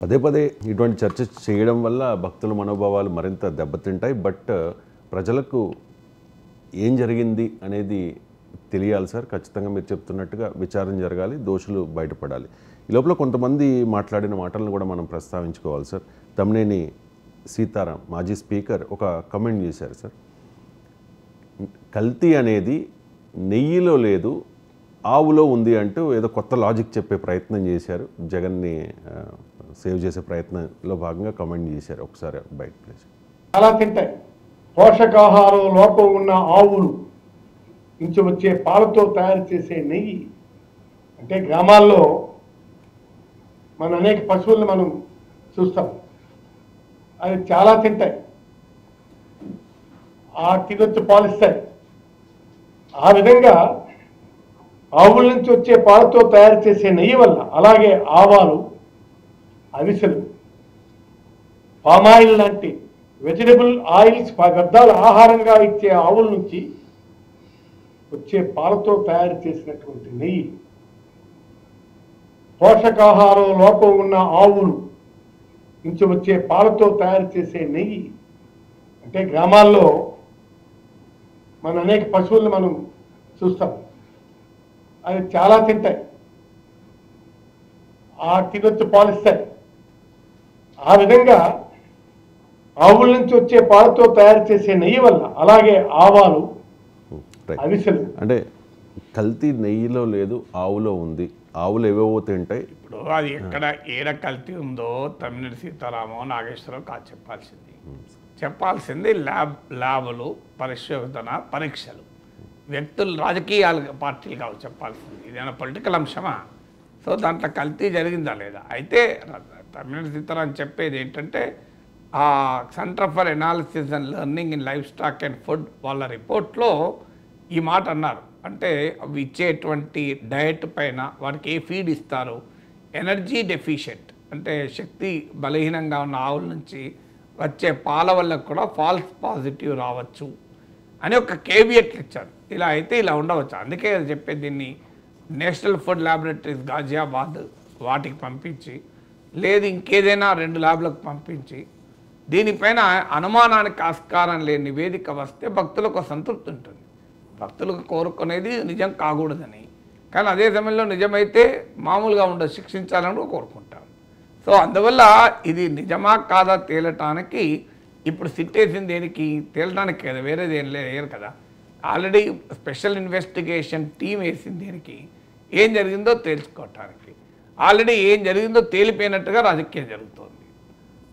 పదే పదే ఇటువంటి చర్చ చేయడం వల్ల భక్తుల మనోభావాలు మరింత దెబ్బతింటాయి. బట్ ప్రజలకు ఏం జరిగింది అనేది తెలియాలి సార్. ఖచ్చితంగా మీరు చెప్తున్నట్టుగా విచారణ జరగాలి, దోషులు బయటపడాలి. ఈ లోపల కొంతమంది మాట్లాడిన మాటలను కూడా మనం ప్రస్తావించుకోవాలి సార్. తమ్మినేని సీతారాం మాజీ స్పీకర్ ఒక కమెంట్ చేశారు సార్. కల్తీ అనేది నెయ్యిలో లేదు, ఆవులో ఉంది అంటూ ఏదో కొత్త లాజిక్ చెప్పే ప్రయత్నం చేశారు. జగన్ని సేవ్ చేసే ప్రయత్నంలో భాగంగా కమెంట్ చేశారు. ఒకసారి బయట ప్లేస్. చాలా తింటాయి. పోషకాహారం లోపం ఉన్న ఆవులు నుంచి వచ్చే పాలతో తయారు చేసే నెయ్యి అంటే గ్రామాల్లో మన అనేక పశువులను మనం చూస్తాం, అవి చాలా తింటాయి, ఆ తినొచ్చు పాలిస్తాయి. ఆ విధంగా ఆవుల నుంచి వచ్చే పాలతో తయారు చేసే నెయ్యి వల్ల, అలాగే ఆవాలు, అవిసెలు, పామాయిల్ లాంటి వెజిటబుల్ ఆయిల్స్ పదార్థాలు ఆహారంగా ఇచ్చే ఆవుల నుంచి వచ్చే పాలతో తయారు చేసినటువంటి నెయ్యి, పోషకాహారం లోపం ఉన్న ఆవులు నుంచి వచ్చే పాలతో తయారు చేసే నెయ్యి అంటే గ్రామాల్లో మన అనేక పశువులను మనం చూస్తాం, అవి చాలా తింటాయి, ఆ తినొచ్చు పాలిస్తాయి. ఆ విధంగా ఆవుల నుంచి వచ్చే పాలతో తయారు చేసే నెయ్యి వల్ల, అలాగే ఆవాలు, అవిసెలు. అంటే కల్తీ నెయ్యిలో లేదు, ఆవులో ఉంది. ఆవులు ఏవేవో తింటాయి. ఇప్పుడు అది ఎక్కడ ఏడ కల్తీ ఉందో తమ్మినేని సీతారామో నాగేశ్వరరావు కాదు చెప్పాల్సింది ల్యాబులు, పరిశోధన, పరీక్షలు. వ్యక్తులు, రాజకీయాలు, పార్టీలు కావు చెప్పాల్సింది. ఇదేమైనా పొలిటికల్ అంశమా? సో దాంట్లో కల్తీ జరిగిందా లేదా? అయితే తమ్మినేని సీతారాం చెప్పేది ఏంటంటే, ఆ centre for analysis and learning in life stock and food వాళ్ళ రిపోర్ట్లో ఈ మాట అన్నారు. అంటే అవి ఇచ్చేటువంటి డయట్ పైన వాటికి ఏ ఫీడ్ ఇస్తారు, ఎనర్జీ డెఫిషియెంట్ అంటే శక్తి బలహీనంగా ఉన్న ఆవుల నుంచి వచ్చే పాల వల్ల కూడా ఫాల్స్ పాజిటివ్ రావచ్చు అని ఒక కేవియట్లు ఇచ్చారు. ఇలా అయితే ఇలా ఉండవచ్చు. అందుకే చెప్పేది, దీన్ని నేషనల్ ఫుడ్ ల్యాబొరేటరీస్ గాజియాబాద్ వాటికి పంపించి, లేదు ఇంకేదైనా 2 ల్యాబ్లకు పంపించి, దీనిపైన అనుమానానికి ఆస్కారం లేని నివేదిక వస్తే భక్తులకు సంతృప్తి ఉంటుంది. భక్తులకు కోరుకునేది నిజం కాకూడదని, కానీ అదే సమయంలో నిజమైతే మామూలుగా ఉండదు, శిక్షించాలని కోరుకుంటాం. సో అందువల్ల ఇది నిజమా కాదా తేలటానికి ఇప్పుడు సిట్టేసింది దేనికి? తేలడానికి కదా, వేరేది ఏం లేదు కదా. ఆల్రెడీ స్పెషల్ ఇన్వెస్టిగేషన్ టీం వేసింది దేనికి? ఏం జరిగిందో తెలుసుకోవటానికి. ఆల్రెడీ ఏం జరిగిందో తేలిపోయినట్టుగా రాజకీయం జరుగుతుంది.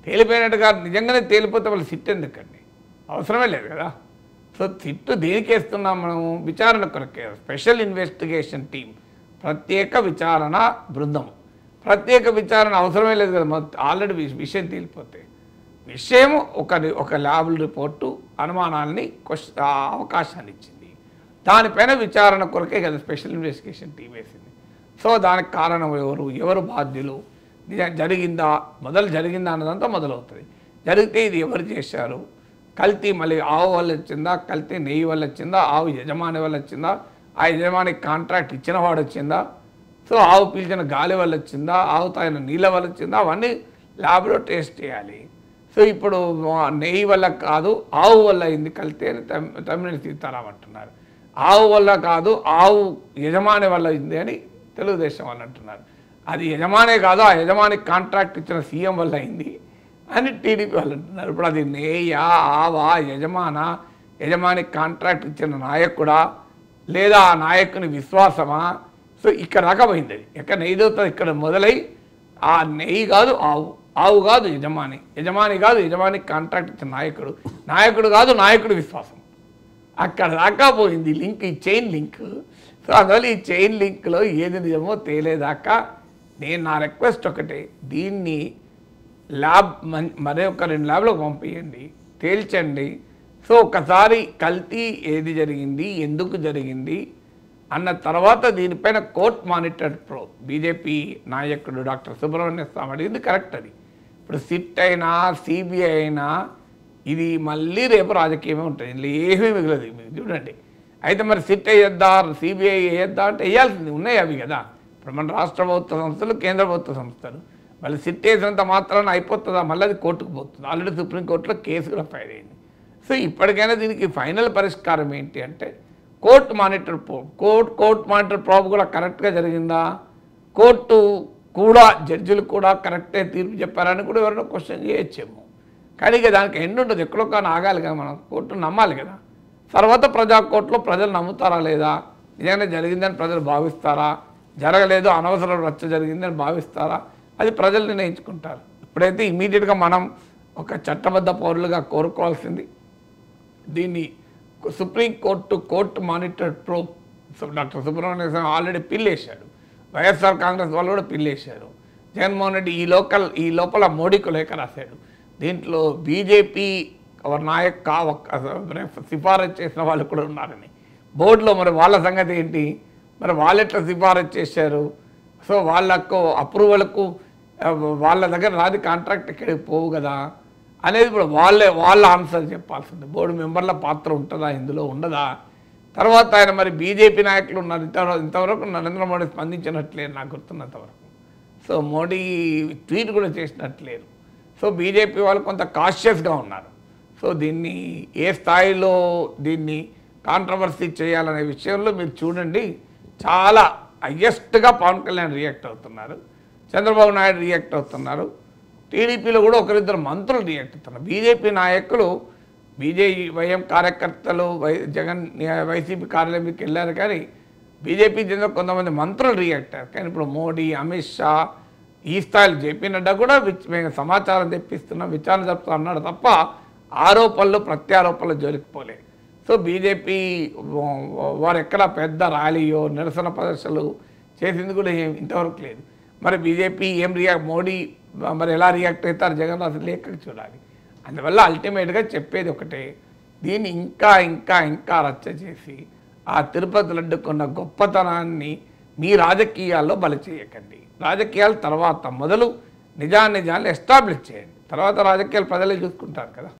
తేలిపోయినట్టుగా నిజంగానే తేలిపోతే వాళ్ళు సిట్ ఎందుకండి? అవసరమే లేదు కదా. సో సిట్టు దేనికి వేస్తున్నాం మనము? విచారణ కొరకే. స్పెషల్ ఇన్వెస్టిగేషన్ టీం, ప్రత్యేక విచారణ బృందం. ప్రత్యేక విచారణ అవసరమే లేదు కదా, ఆల్రెడీ విషయం తేలిపోతే. విషయం ఒక ల్యాబ్ రిపోర్టు అనుమానాలని అవకాశాన్ని ఇచ్చింది. దానిపైన విచారణ కొరకే కదా స్పెషల్ ఇన్వెస్టిగేషన్ టీం వేసింది. సో దానికి కారణం ఎవరు బాధ్యులు, జరిగిందా అన్నదంతా మొదలవుతుంది. జరిగితే ఇది ఎవరు చేశారు, కల్తీ మళ్ళీ ఆవు వల్ల వచ్చిందా, కల్తీ నెయ్యి వల్ల వచ్చిందా, ఆవు యజమాని వల్ల వచ్చిందా, ఆ యజమానికి కాంట్రాక్ట్ ఇచ్చిన వాడు వచ్చిందా, సో ఆవు పీల్చిన గాలి వల్ల వచ్చిందా, ఆవు తాగిన నీళ్ళ వల్ల వచ్చిందా, అవన్నీ ల్యాబ్లో టెస్ట్ చేయాలి. సో ఇప్పుడు నెయ్యి వల్ల కాదు ఆవు వల్ల అయింది కల్తీ అని తమ్మినేని సీతారాం అంటున్నారు. ఆవు వల్ల కాదు ఆవు యజమాని వల్ల అయింది అని తెలుగుదేశం వాళ్ళు అంటున్నారు. అది యజమానే కాదు, ఆ యజమానికి కాంట్రాక్ట్ ఇచ్చిన సీఎం వల్ల అయింది అని టీడీపీ వాళ్ళు అంటున్నారు. ఇప్పుడు అది నెయ్యా, ఆవా, యజమానికి కాంట్రాక్ట్ ఇచ్చిన నాయకుడా, లేదా ఆ నాయకుని విశ్వాసమా? సో ఇక్కడ దాకా పోయింది. అది ఎక్కడ నెయ్యి దొరుకుతుంది, ఇక్కడ మొదలై ఆ నెయ్యి కాదు ఆవు కాదు యజమాని కాదు యజమానికి కాంట్రాక్ట్ ఇచ్చిన నాయకుడు కాదు నాయకుడు విశ్వాసం. అక్కడ దాకా పోయింది లింక్, ఈ చైన్ లింక్. సో అందువల్ల ఈ చైన్ లింక్లో ఏది నిజమో తేలేదాకా నా రిక్వెస్ట్ ఒకటే, దీన్ని ల్యాబ్ మరే ఒక 2 ల్యాబ్లకు పంపించండి, తేల్చండి. సో ఒకసారి కల్తీ ఏది జరిగింది, ఎందుకు జరిగింది అన్న తర్వాత దీనిపైన కోర్ట్ మానిటర్డ్ ప్రోబ్. బీజేపీ నాయకుడు డాక్టర్ సుబ్రహ్మణ్య స్వామి అడిగింది కరెక్ట్. అది ఇప్పుడు సిట్ అయినా సిబిఐ అయినా ఇది మళ్ళీ రేపు రాజకీయమే ఉంటుంది, ఇందులో ఏమీ మిగలదు. మీరు చూడండి. అయితే మరి సిట్ వేయద్దా, సిబిఐ వేయద్దా అంటే వేయాల్సింది ఉన్నాయి అవి కదా. ఇప్పుడు మన రాష్ట్ర ప్రభుత్వ సంస్థలు, కేంద్ర ప్రభుత్వ సంస్థలు, మళ్ళీ సిట్ వేసినంత మాత్రాన అయిపోతుందా, మళ్ళీ అది కోర్టుకు పోతుంది. ఆల్రెడీ సుప్రీంకోర్టులో కేసు కూడా ఫైల్ అయింది. సో ఇప్పటికైనా దీనికి ఫైనల్ పరిష్కారం ఏంటి అంటే court monitor probe. Court monitor probe కూడా కరెక్ట్గా జరిగిందా, కోర్టు కూడా జడ్జిలు కూడా కరెక్టే తీర్పు చెప్పారని కూడా ఎవరైనా క్వశ్చన్ చేయొచ్చేమో. కానీ ఇక దానికి ఎండ్ ఉంటుంది, ఎక్కడో కానీ ఆగాలి కదా, మనం కోర్టును నమ్మాలి కదా. తర్వాత ప్రజా కోర్టులో ప్రజలు నమ్ముతారా లేదా, నిజంగా జరిగిందని ప్రజలు భావిస్తారా, జరగలేదు అనవసరం రచ్చ జరిగిందని భావిస్తారా, అది ప్రజలు నిర్ణయించుకుంటారు. ఇప్పుడైతే ఇమీడియట్గా మనం ఒక చట్టబద్ధ పౌరులుగా కోరుకోవాల్సింది దీన్ని court monitored probe. Doctor Subrahmanya Swamy already పిల్లేశాడు, వైఎస్ఆర్ కాంగ్రెస్ వాళ్ళు కూడా పిల్లేశారు. జగన్మోహన్ రెడ్డి ఈ లోపల మోడీకి లేఖ రాశాడు. దీంట్లో బీజేపీ నాయక్ సిఫారసు చేసిన వాళ్ళు కూడా ఉన్నారని బోర్డులో. మరి వాళ్ళ సంగతి ఏంటి, మరి వాళ్ళు ఎట్లా సిఫారసు చేశారు? సో వాళ్ళకు అప్రూవల్కు వాళ్ళ దగ్గర రాది, కాంట్రాక్ట్ ఎక్కడికి పోవు కదా అనేది ఇప్పుడు వాళ్ళ ఆన్సర్ చెప్పాల్సింది. బోర్డు మెంబర్ల పాత్ర ఉంటుందా, ఇందులో ఉండదా? తర్వాత ఆయన మరి బీజేపీ నాయకులు ఉన్నారు, ఇంతవరకు నరేంద్ర మోడీ స్పందించినట్లేరు నాకు గుర్తున్నంతవరకు. సో మోడీ ట్వీట్ కూడా చేసినట్లేరు. సో బీజేపీ వాళ్ళు కొంత కాషియస్గా ఉన్నారు. సో దీన్ని ఏ స్థాయిలో దీన్ని కాంట్రవర్సీ చేయాలనే విషయంలో మీరు చూడండి, చాలా హయ్యెస్ట్గా పవన్ కళ్యాణ్ రియాక్ట్ అవుతున్నారు, చంద్రబాబు నాయుడు రియాక్ట్ అవుతున్నారు, టీడీపీలో కూడా ఒకరిద్దరు మంత్రులు రియాక్ట్ అవుతున్నారు. బీజేపీ నాయకులు బీజేవైఎం కార్యకర్తలు వైసీపీ కార్యాలయంకి వెళ్ళారు, కానీ బీజేపీ చెందిన కొంతమంది మంత్రులు రియాక్ట్ అయ్యారు. కానీ ఇప్పుడు మోడీ, అమిత్ షా ఈ స్థాయిలో జేపీ నడ్డా కూడా మేము సమాచారం తెప్పిస్తున్నాం, విచారణ జరుపుతాం అన్నాడు తప్ప ఆరోపణలు ప్రత్యారోపణలు జోలికిపోలేదు. సో బీజేపీ వారు ఎక్కడ పెద్ద ర్యాలీయో నిరసన ప్రదర్శనలు చేసింది కూడా ఇంతవరకు లేదు. మరి బీజేపీ మోడీ మరి ఎలా రియాక్ట్ అవుతారు జగన్ అసలు లేఖకు చూడాలి. అందువల్ల అల్టిమేట్గా చెప్పేది ఒకటే, దీన్ని ఇంకా ఇంకా ఇంకా రచ్చ చేసి ఆ తిరుపతి లడ్డుకున్న గొప్పతనాన్ని మీ రాజకీయాల్లో బలి చేయకండి. రాజకీయాల తర్వాత మొదలు నిజాన్ని ఎస్టాబ్లిష్ చేయండి, తర్వాత రాజకీయాలు ప్రజలే చూసుకుంటారు కదా.